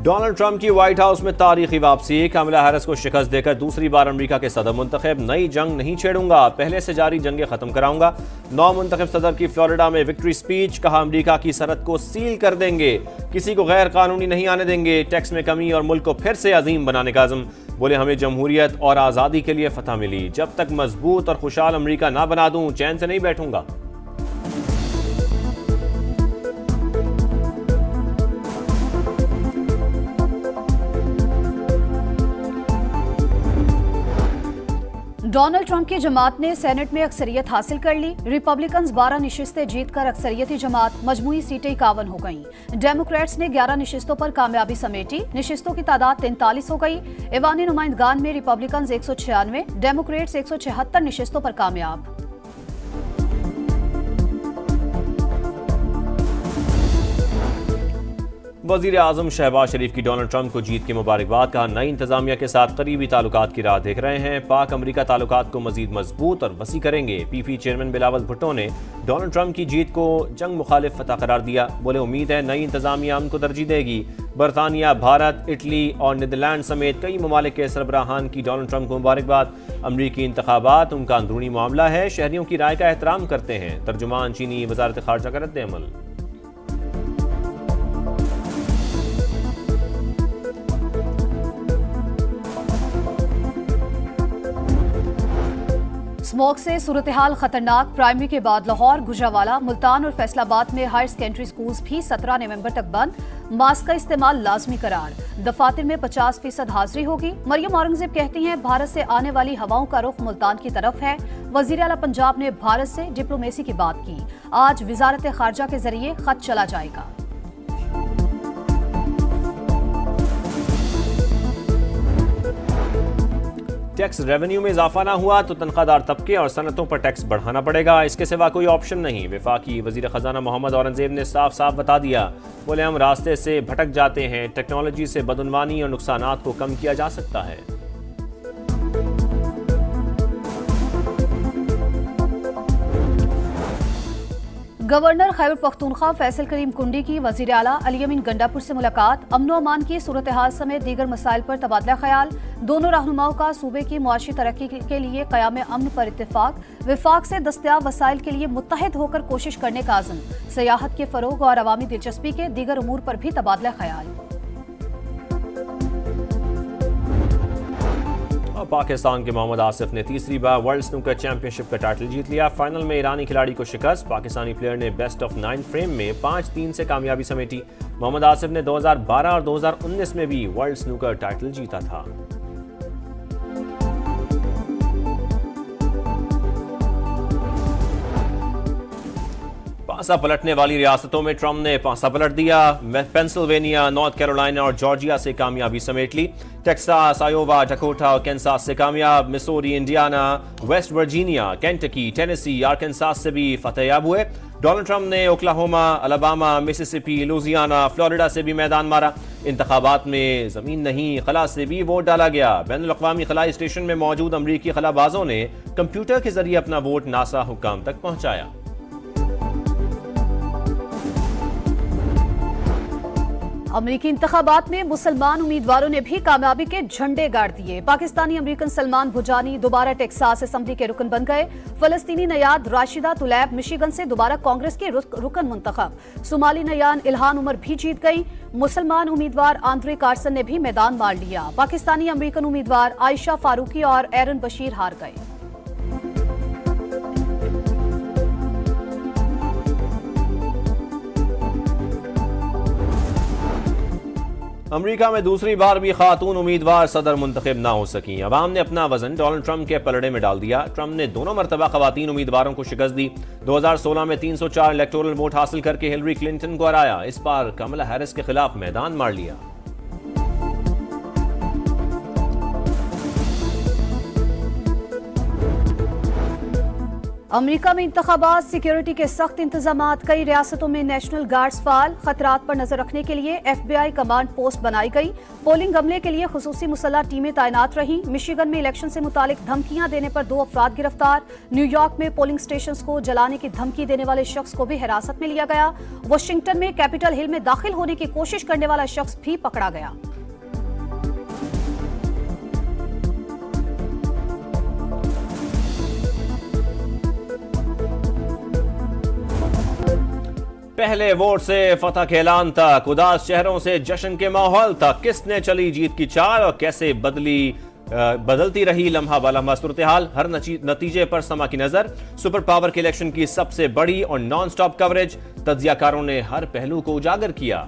Donald Trump की white house में तारीखी वापसी। कमला हैरिस को शिकस्त देकर दूसरी बार अमेरिका के सदर मुंतखब। नई जंग नहीं छेड़ूंगा, पहले से जारी जंगें खत्म कराऊंगा। नौ मुंतखब सदर की फ्लोरिडा में विक्ट्री स्पीच। कहा अमेरिका की सरहद को सील कर देंगे, किसी को गैर कानूनी नहीं आने देंगे। टैक्स में कमी और मुल्क को फिर से अजीम बनाने का अज़म। बोले हमें जमहूरियत और आज़ादी के लिए फतह मिली, जब तक मजबूत और खुशहाल अमेरिका ना बना दूं चैन से नहीं बैठूंगा। डोनाल्ड ट्रंप की जमात ने सेनेट में अक्सरियत हासिल कर ली। रिपब्लिकन्स 12 नशिस्तें जीतकर अक्सरियती जमात, मजमूई सीटें 51 हो गईं। डेमोक्रेट्स ने 11 नशिस्तों पर कामयाबी समेटी, नशिस्तों की तादाद 43 हो गई। ऐवान नुमाइंदगान में रिपब्लिकन्स 196, डेमोक्रेट्स 176 नशिस्तों पर कामयाब। वज़ीर आज़म शहबाज शरीफ की डोनाल्ड ट्रंप को जीत की मुबारकबाद। कहा नई इंतजामिया के साथ करीबी ताल्लुकात की राह देख रहे हैं, पाक अमरीका ताल्लुकात को मजीद मजबूत और वसी करेंगे। पीपी चेयरमैन बिलावल भुट्टो ने डोनाल्ड ट्रंप की जीत को जंग मुखालिफ फतह करार दिया। बोले उम्मीद है नई इंतजामिया उनको तरजीह देगी। बरतानिया, भारत, इटली और नीदरलैंड समेत कई ममालिक के सरबराहान की डोनाल्ड ट्रंप को मुबारकबाद। अमरीकी इंतखाबात उनका अंदरूनी मामला है, शहरियों की राय का एहतराम करते हैं। तर्जुमान चीनी वजारत खारजा का रद्द अमल। स्मोक से सूरत हाल खतरनाक। प्राइमरी के बाद लाहौर, गुजरावाला, मुल्तान और फैसलाबाद में हायर सेकेंडरी स्कूल्स भी 17 नवंबर तक बंद। मास्क का इस्तेमाल लाजमी करार। दफातर में 50% हाजिरी होगी। मरियम औरंगजेब कहती हैं भारत से आने वाली हवाओं का रुख मुल्तान की तरफ है। वजीर आला पंजाब ने भारत से डिप्लोमेसी की बात की। आज वजारत खारजा के जरिए खत चला जाएगा। टैक्स रेवेन्यू में इजाफा ना हुआ तो तनख्वाहदार तबके और सनतों पर टैक्स बढ़ाना पड़ेगा, इसके सिवा कोई ऑप्शन नहीं। वफाकी वजीर खजाना मोहम्मद औरंगजेब ने साफ साफ बता दिया। बोले हम रास्ते से भटक जाते हैं, टेक्नोलॉजी से बदउनवानी और नुकसानात को कम किया जा सकता है। गवर्नर खैबर पख्तूनख्वा फैसल करीम कुंडी की वजीर आला अली अमीन गंडापुर से मुलाकात। अमन व अमान की सूरत हाल समेत दीगर मसाइल पर तबादला ख्याल। दोनों रहनुमाओं का सूबे की मुआशी तरक्की के लिए क़याम अमन पर इत्तेफाक। विफाक से दस्तयाब वसाइल के लिए मुत्तहिद होकर कोशिश करने का आज़म। सियाहत के फ़रोग और अवामी दिलचस्पी के दीगर उमूर पर भी तबादला ख्याल। पाकिस्तान के मोहम्मद आसिफ ने तीसरी बार वर्ल्ड स्नूकर चैंपियनशिप का टाइटल जीत लिया। फाइनल में ईरानी खिलाड़ी को शिकस्त। पाकिस्तानी प्लेयर ने बेस्ट ऑफ 9 फ्रेम में 5-3 से कामयाबी समेटी। मोहम्मद आसिफ ने 2012 और 2019 में भी वर्ल्ड स्नूकर टाइटल जीता था। पासा पलटने वाली रियासतों में ट्रंप ने पासा पलट दिया। पेंसिल्वेनिया, नॉर्थ कैरोलिना और जॉर्जिया से कामयाबी समेट ली। टेक्सास, आयोवा, डकोटा और कैंसास से कामयाब। Missouri, Indiana, West Virginia, Kentucky, Tennessee, Arkansas से भी फतेहयाब हुए। डोनाल्ड ट्रंप ने Oklahoma, Alabama, Mississippi, Louisiana, Florida से भी मैदान मारा। इंतखाबात में जमीन नहीं, खला से भी वोट डाला गया। बैनुल-अक़वामी खलाई स्टेशन में मौजूद अमरीकी खलाबाजों ने कंप्यूटर के जरिए अपना वोट नासा हुक्काम तक पहुंचाया। अमरीकी इंतखाबात में मुसलमान उम्मीदवारों ने भी कामयाबी के झंडे गाड़ दिए। पाकिस्तानी अमरीकन सलमान भुजानी दोबारा टेक्सास असेंबली के रुकन बन गए। फलस्तीनी नयाद राशिदा तुलैब मिशिगन से दोबारा कांग्रेस के रुकन मुंतखब। सोमाली नयान इल्हान उमर भी जीत गई। मुसलमान उम्मीदवार आंद्रे कार्सन ने भी मैदान मार लिया। पाकिस्तानी अमरीकन उम्मीदवार आयशा फारूकी और एरन बशीर हार गए। अमेरिका में दूसरी बार भी खातून उम्मीदवार सदर मुंतखब ना हो सकी। अवाम ने अपना वजन डोनाल्ड ट्रंप के पलड़े में डाल दिया। ट्रंप ने दोनों मरतबा खवातीन उम्मीदवारों को शिकस्त दी। 2016 में 304 इलेक्टोरल वोट हासिल करके हिलरी क्लिंटन को हराया। इस बार कमला हैरिस के खिलाफ मैदान मार लिया। अमेरिका में इंतखाबात, सिक्योरिटी के सख्त इंतजामात, कई रियासतों में नेशनल गार्ड्स फाल, खतरात पर नजर रखने के लिए FBI कमांड पोस्ट बनाई गई। पोलिंग अमले के लिए खुसूसी मुसल्लह टीमें तैनात रहीं। मिशिगन में इलेक्शन से मुतालिक धमकियां देने पर 2 अफराद गिरफ्तार। न्यूयॉर्क में पोलिंग स्टेशंस को जलाने की धमकी देने वाले शख्स को भी हिरासत में लिया गया। वाशिंगटन में कैपिटल हिल में दाखिल होने की कोशिश करने वाला शख्स भी पकड़ा गया। पहले वोट से फतह के ऐलान तक उदास चेहरों से जश्न के माहौल तक किसने चली जीत की चाल और कैसे बदलती रही लम्हा बलम्हा सूरत हाल, हर नतीजे पर समा की नजर। सुपर पावर के इलेक्शन की सबसे बड़ी और नॉन स्टॉप कवरेज, तज्जियाकारों ने हर पहलू को उजागर किया।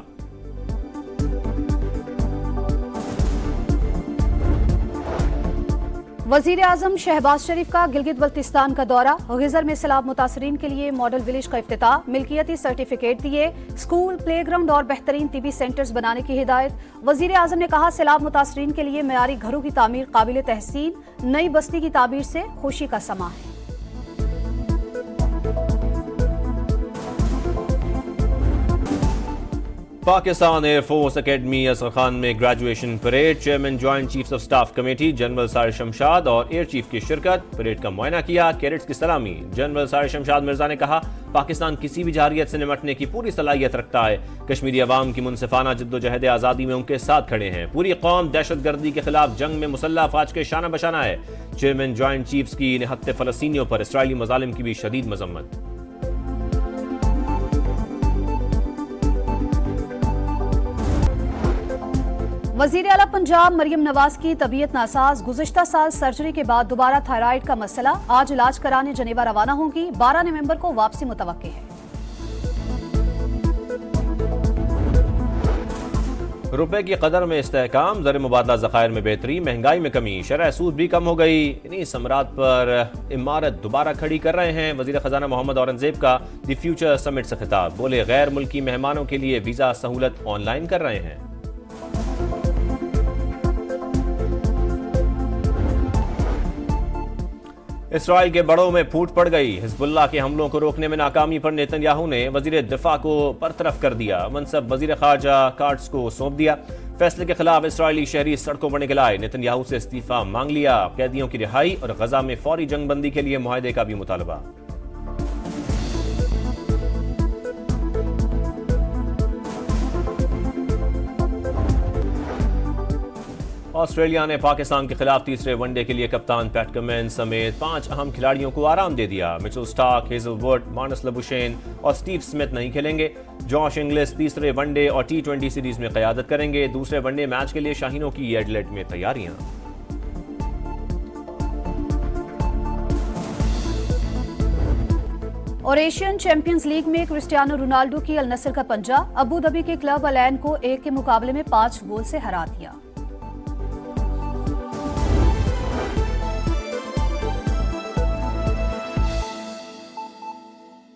वजीर आजम शहबाज शरीफ का गिलगित बल्तिस्तान का दौरा, गिजर में सैलाब मुतासरीन के लिए मॉडल विलेज का इफ्तिताह, मिल्कियती सर्टिफिकेट दिए, स्कूल, प्लेग्राउंड और बेहतरीन तिबी सेंटर्स बनाने की हिदायत। वजीर आजम ने कहा, सैलाब मुतासरीन के लिए मयारी घरों की तामीर काबिल तहसीन, नई बस्ती की तामीर से खुशी का समा है। पाकिस्तान एयरफोर्स एकेडमी असर खान में graduation parade, chairman joint chiefs of staff committee general Sahir Shamshad और एयर चीफ की शिरकत, परेड का मुआयना किया, कैडेट्स की सलामी। जनरल सारिर शमशाद मिर्जा ने कहा, पाकिस्तान किसी भी जारियत से निपटने की पूरी सलाहियत रखता है। कश्मीरी अवाम की मुनसिफाना जद्दोजहद आज़ादी में उनके साथ खड़े हैं। पूरी कौम दहशतगर्दी के खिलाफ जंग में मुसल्लह अफवाज के शाना बशाना है। चेयरमैन ज्वाइंट चीफ्स की निहत्ते फलस्तीनियों पर इसराइली मजालिम की भी शदीद मजम्मत। वजीर आला पंजाब मरियम नवाज की तबीयत नासाज, गुज़िश्ता साल सर्जरी के बाद दोबारा थायराइड का मसला, आज इलाज कराने जनेवा रवाना होंगी। 12 नवंबर को वापसी मुतवक्के है। रुपए की कदर में इस्तेहकाम, ज़र मुबादला ज़खायर में बेहतरी, महंगाई में कमी, शरह सूद भी कम हो गई। इन्हीं समरात पर इमारत दोबारा खड़ी कर रहे हैं। वज़ीर ख़जाना मोहम्मद औरंगज़ेब का द फ्यूचर समिट से खिताब, बोले गैर मुल्की मेहमानों के लिए वीज़ा सहूलत ऑनलाइन कर रहे हैं। इसराइल के बड़ों में फूट पड़ गई, हिजबुल्लाह के हमलों को रोकने में नाकामी पर नेतन्याहू ने वजीर दिफा को बरतरफ कर दिया, मनसब वजीर खारजा कार्ड्स को सौंप दिया। फैसले के खिलाफ इसराइली शहरी सड़कों पर निकल आए, नेतन्याहू से इस्तीफा मांग लिया। कैदियों की रिहाई और गजा में फौरी जंगबंदी के लिए मुआहदे का भी मुतालबा। ऑस्ट्रेलिया ने पाकिस्तान के खिलाफ तीसरे वनडे के लिए कप्तान पैट कमिंस समेत 5 अहम खिलाड़ियों को आराम दे दिया। Mitchell Starc, Hazlewood, Marnus Labuschagne और स्टीव स्मिथ नहीं खेलेंगे। जॉश इंग्लिस तीसरे वनडे और T20 सीरीज में क़यादत करेंगे। दूसरे वनडे मैच के लिए शाहीनों की एडिलेड में तैयारियां। और एशियन चैंपियंस लीग में क्रिस्टियानो रोनाल्डो की अल नसर का पंजा, अबू धाबी के क्लब अल ऐन को 1 के मुकाबले में 5 गोल से हरा दिया।